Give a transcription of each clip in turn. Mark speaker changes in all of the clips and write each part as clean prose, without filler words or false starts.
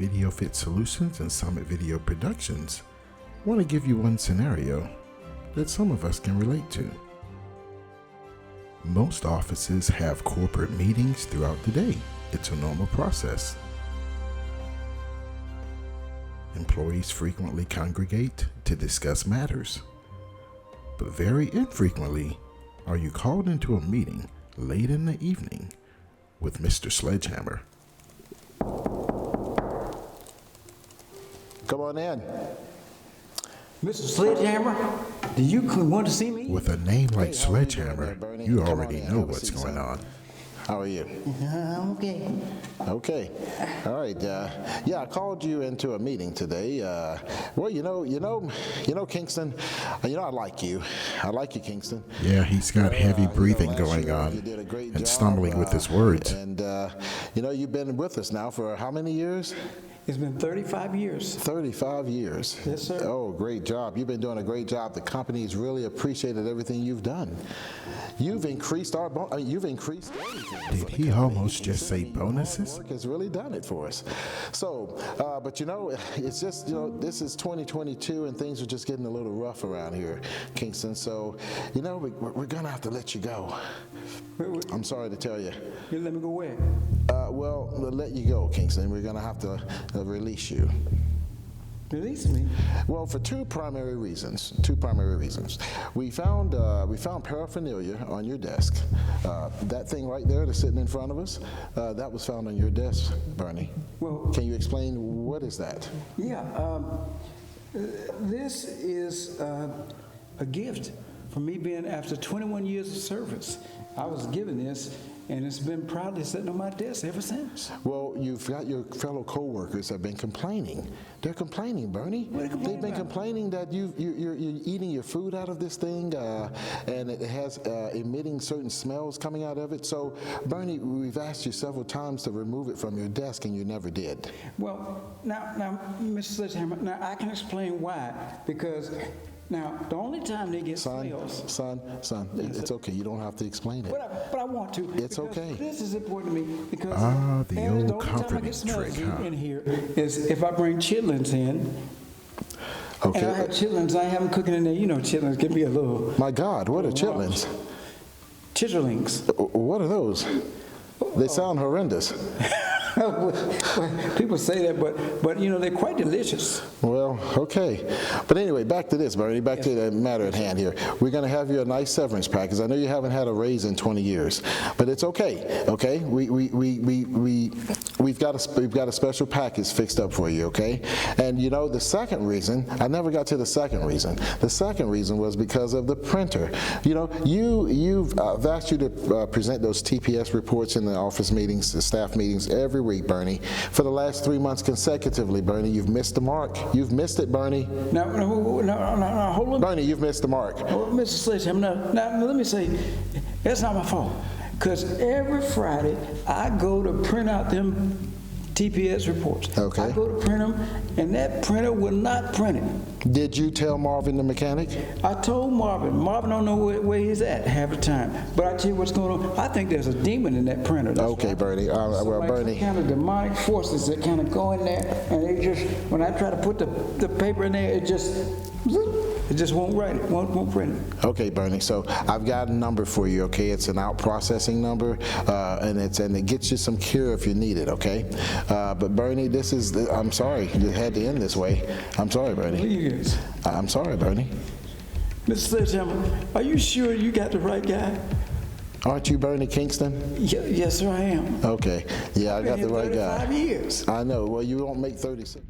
Speaker 1: Video Fit Solutions and Summit Video Productions want to give you one scenario that some of us can relate to. Most offices have corporate meetings throughout the day. It's a normal process. Employees frequently congregate to discuss matters, but very infrequently are you called into a meeting late in the evening with Mr. Sledgehammer.
Speaker 2: Come on in.
Speaker 3: Mr. Sledgehammer, do you want to see me?
Speaker 1: With a name like
Speaker 2: Hey, how are you doing
Speaker 1: Sledgehammer,
Speaker 2: there, Bernie?
Speaker 1: you
Speaker 2: Come on
Speaker 1: already
Speaker 2: in.
Speaker 1: know
Speaker 2: Have a
Speaker 1: what's
Speaker 2: seat,
Speaker 1: going
Speaker 2: son.
Speaker 1: on.
Speaker 2: How are you?
Speaker 3: Okay.
Speaker 2: Okay. All right. Yeah, I called you into a meeting today. Well, you know, Kingston. I like you. I like you, Kingston.
Speaker 1: Yeah, he's got heavy breathing
Speaker 2: last
Speaker 1: going
Speaker 2: year
Speaker 1: on
Speaker 2: you did a great
Speaker 1: and
Speaker 2: job,
Speaker 1: stumbling with his words.
Speaker 2: And you've been with us now for how many years?
Speaker 3: It's been 35 years.
Speaker 2: 35 years.
Speaker 3: Yes, sir.
Speaker 2: Oh, great job. You've been doing a great job. The company's really appreciated everything you've done. You've increased you've increased everything.
Speaker 1: Did he almost just say bonuses?
Speaker 2: Work has really done it for us. So, but it's just, this is 2022 and things are just getting a little rough around here, Kingston. So, we're going to have to let you go. I'm sorry to tell you.
Speaker 3: You let me go where?
Speaker 2: Well, we'll let you go, Kingston. We're going to have to release you.
Speaker 3: Release me?
Speaker 2: Well, for two primary reasons. We found paraphernalia on your desk. That thing right there that's sitting in front of us, that was found on your desk, Bernie.
Speaker 3: Well,
Speaker 2: Can you explain what is that?
Speaker 3: yeah. This is a gift for me being after 21 years of service. I was given this, and it's been proudly sitting on my desk ever since.
Speaker 2: Well, you've got your fellow co-workers have been complaining. They're complaining, Bernie.
Speaker 3: What are they complaining
Speaker 2: They've been
Speaker 3: about?
Speaker 2: complaining that you're eating your food out of this thing, and it has emitting certain smells coming out of it. So, Bernie, we've asked you several times to remove it from your desk, and you never did.
Speaker 3: Well, now, Mr. Sledgehammer, now I can explain why. Because now, the only time they get smells.
Speaker 2: Son, it's okay. You don't have to explain it.
Speaker 3: But I want to.
Speaker 2: It's
Speaker 3: because
Speaker 2: okay.
Speaker 3: This is important to me because
Speaker 1: the
Speaker 3: only
Speaker 1: old
Speaker 3: time I
Speaker 1: comforting
Speaker 3: get smells
Speaker 1: trick, huh?
Speaker 3: in here is if I bring chitlins in.
Speaker 2: Okay.
Speaker 3: And I have chitlins. I have them cooking in there. You know, chitlins give me a little
Speaker 2: My God, what are chitlins?
Speaker 3: chitterlings.
Speaker 2: What are those? They sound horrendous.
Speaker 3: Well, people say that, but they're quite delicious.
Speaker 2: Well, okay. But anyway, back to this, Bernie, back to the matter at hand here. We're going to have you a nice severance package. I know you haven't had a raise in 20 years, but it's okay, okay? We've got a special package fixed up for you, okay? And the second reason, I never got to the second reason. The second reason was because of the printer. I've asked you to present those TPS reports in the office meetings, the staff meetings every week, Bernie. For the last 3 months consecutively, Bernie, you've missed the mark. You've missed it, Bernie.
Speaker 3: No, hold on.
Speaker 2: Bernie, you've missed the mark.
Speaker 3: Oh, Mr. Sledgehammer, now let me say, that's not my fault. Because every Friday, I go to print out them TPS reports.
Speaker 2: Okay.
Speaker 3: I go to print them, and that printer will not print it.
Speaker 2: Did you tell Marvin, the mechanic?
Speaker 3: I told Marvin. Marvin don't know where he's at half the time. But I tell you what's going on. I think there's a demon in that printer. That's
Speaker 2: Okay,
Speaker 3: why.
Speaker 2: Bernie. Well,
Speaker 3: Like
Speaker 2: Bernie.
Speaker 3: some kind of demonic forces that kind of go in there, and they just, when I try to put the paper in there, it just won't write it, won't print it.
Speaker 2: Okay, Bernie. So I've got a number for you. Okay, it's an out processing number, and it gets you some cure if you need it. Okay, but Bernie, I'm sorry it had to end this way. I'm sorry, Bernie.
Speaker 3: Please.
Speaker 2: I'm sorry, Bernie.
Speaker 3: Mr. Sledgehammer, are you sure you got the right guy?
Speaker 2: Aren't you Bernie Kingston?
Speaker 3: Yes, sir, I am.
Speaker 2: Okay. Yeah, I got the right guy.
Speaker 3: 35 years.
Speaker 2: I know. Well, you won't make 36.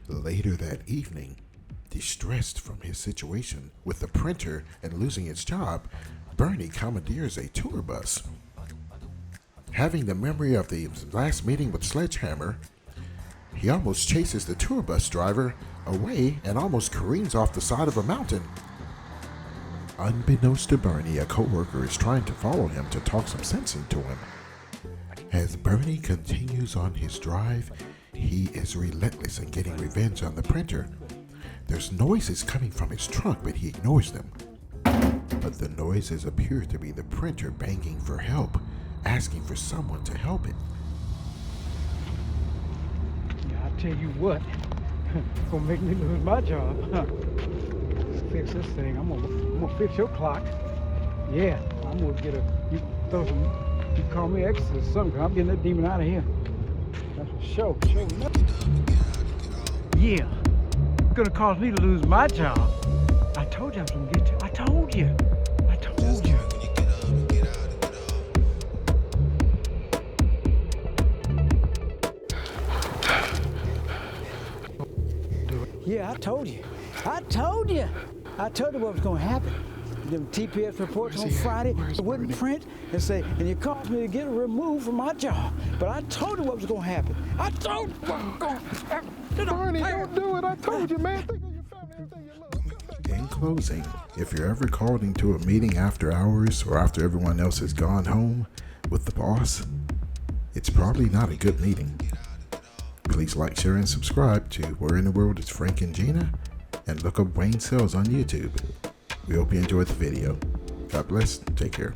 Speaker 1: Later that evening, distressed from his situation with the printer and losing his job, Bernie commandeers a tour bus. Having the memory of the last meeting with Sledgehammer, he almost chases the tour bus driver away and almost careens off the side of a mountain. Unbeknownst to Bernie, a co-worker is trying to follow him to talk some sense into him. As Bernie continues on his drive, he is relentless in getting revenge on the printer. There's noises coming from his trunk, but he ignores them. But the noises appear to be the printer begging for help, asking for someone to help it.
Speaker 3: tell you what, gonna make me lose my job. Fix this thing. I'm gonna fix your clock. Yeah, I'm gonna get you call me exorcist or something. I'm getting that demon out of here. That's for sure. Yeah, it's gonna cause me to lose my job. I told you I was gonna get you. I told you. Yeah, I told you. I told you what was going to happen. Them TPS reports on Friday, it wouldn't print and say, and you caused me to get removed from my job. But I told you what was going to happen. I told you what was going to happen.
Speaker 2: Bernie, don't do it. I told you, man. Think of your family, everything you love.
Speaker 1: In closing, if you're ever called into a meeting after hours or after everyone else has gone home with the boss, it's probably not a good meeting. Please like, share, and subscribe to Where in the World is Frank and Gina, and look up Wayne Sells on YouTube. We hope you enjoyed the video. God bless. Take care.